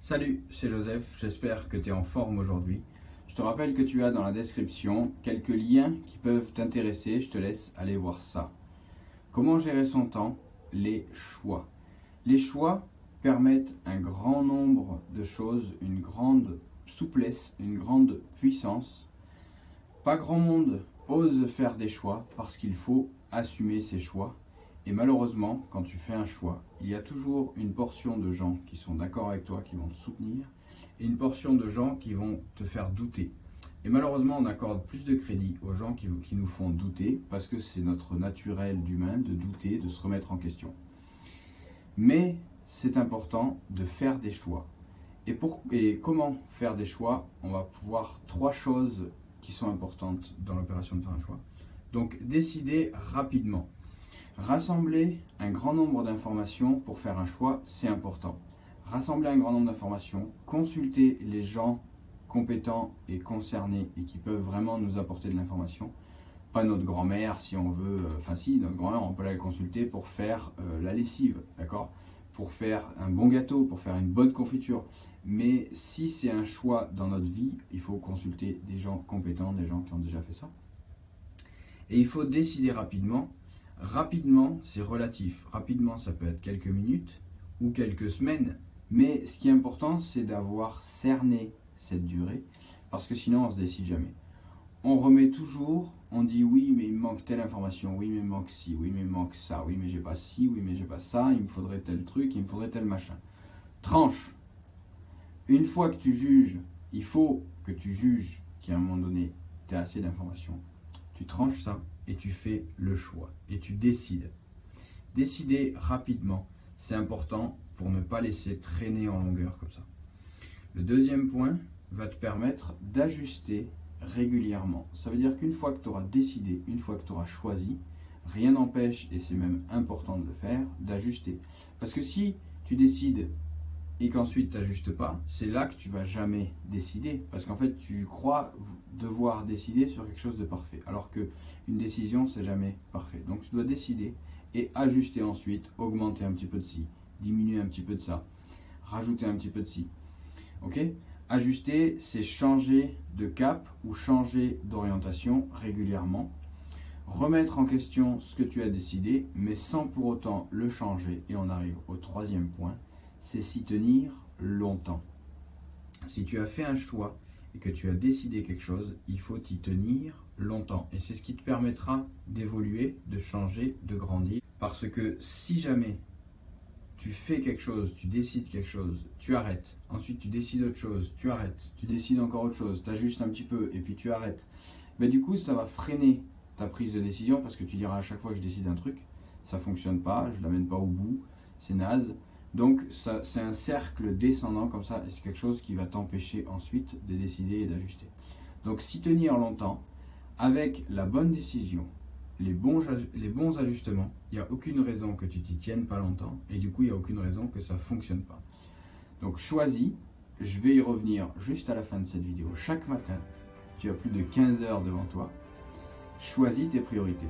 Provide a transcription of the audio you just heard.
Salut, c'est Joseph, j'espère que tu es en forme aujourd'hui. Je te rappelle que tu as dans la description quelques liens qui peuvent t'intéresser, je te laisse aller voir ça. Comment gérer son temps? Les choix. Les choix permettent un grand nombre de choses, une grande souplesse, une grande puissance. Pas grand monde ose faire des choix parce qu'il faut assumer ses choix. Et malheureusement, quand tu fais un choix, il y a toujours une portion de gens qui sont d'accord avec toi, qui vont te soutenir, et une portion de gens qui vont te faire douter. Et malheureusement, on accorde plus de crédit aux gens qui nous font douter, parce que c'est notre naturel d'humain de douter, de se remettre en question. Mais c'est important de faire des choix. Et comment faire des choix? On va voir 3 choses qui sont importantes dans l'opération de faire un choix. Donc, décider rapidement. Rassembler un grand nombre d'informations pour faire un choix, c'est important. Rassembler un grand nombre d'informations, consulter les gens compétents et concernés et qui peuvent vraiment nous apporter de l'information. Pas notre grand-mère si on veut, si, notre grand-mère on peut la consulter pour faire la lessive, d'accord? Pour faire un bon gâteau, pour faire une bonne confiture. Mais si c'est un choix dans notre vie, il faut consulter des gens compétents, des gens qui ont déjà fait ça. Et il faut décider rapidement. Rapidement, c'est relatif. Rapidement, ça peut être quelques minutes ou quelques semaines. Mais ce qui est important, c'est d'avoir cerné cette durée. Parce que sinon, on ne se décide jamais. On remet toujours, on dit oui, mais il me manque telle information. Oui, mais il me manque ci. Oui, mais il me manque ça. Oui, mais j'ai pas ci. Oui, mais j'ai pas ça. Il me faudrait tel truc. Il me faudrait tel machin. Tranche. Une fois que tu juges, il faut que tu juges qu'à un moment donné, tu as assez d'informations. Tu tranches ça et tu fais le choix et tu décides. Décider rapidement, c'est important pour ne pas laisser traîner en longueur comme ça. Le deuxième point va te permettre d'ajuster régulièrement. Ça veut dire qu'une fois que tu auras décidé, une fois que tu auras choisi, rien n'empêche, et c'est même important de le faire, d'ajuster. Parce que si tu décides et qu'ensuite tu n'ajustes pas, c'est là que tu vas jamais décider. Parce qu'en fait, tu crois devoir décider sur quelque chose de parfait. Alors qu'une décision, c'est jamais parfait. Donc tu dois décider et ajuster ensuite, augmenter un petit peu de ci, diminuer un petit peu de ça, rajouter un petit peu de ci. Ok? Ajuster, c'est changer de cap ou changer d'orientation régulièrement. Remettre en question ce que tu as décidé, mais sans pour autant le changer. Et on arrive au troisième point, c'est s'y tenir longtemps. Si tu as fait un choix et que tu as décidé quelque chose, il faut t'y tenir longtemps. Et c'est ce qui te permettra d'évoluer, de changer, de grandir. Parce que si jamais tu fais quelque chose, tu décides quelque chose, tu arrêtes. Ensuite tu décides autre chose, tu arrêtes. Tu décides encore autre chose, tu ajustes un petit peu et puis tu arrêtes. Mais du coup ça va freiner ta prise de décision parce que tu diras à chaque fois que je décide un truc, ça ne fonctionne pas, je ne l'amène pas au bout, c'est naze. Donc c'est un cercle descendant comme ça, et c'est quelque chose qui va t'empêcher ensuite de décider et d'ajuster. Donc s'y tenir longtemps, avec la bonne décision, les bons ajustements, il n'y a aucune raison que tu t'y tiennes pas longtemps, et du coup il n'y a aucune raison que ça ne fonctionne pas. Donc choisis, je vais y revenir juste à la fin de cette vidéo. Chaque matin, tu as plus de 15 heures devant toi, choisis tes priorités.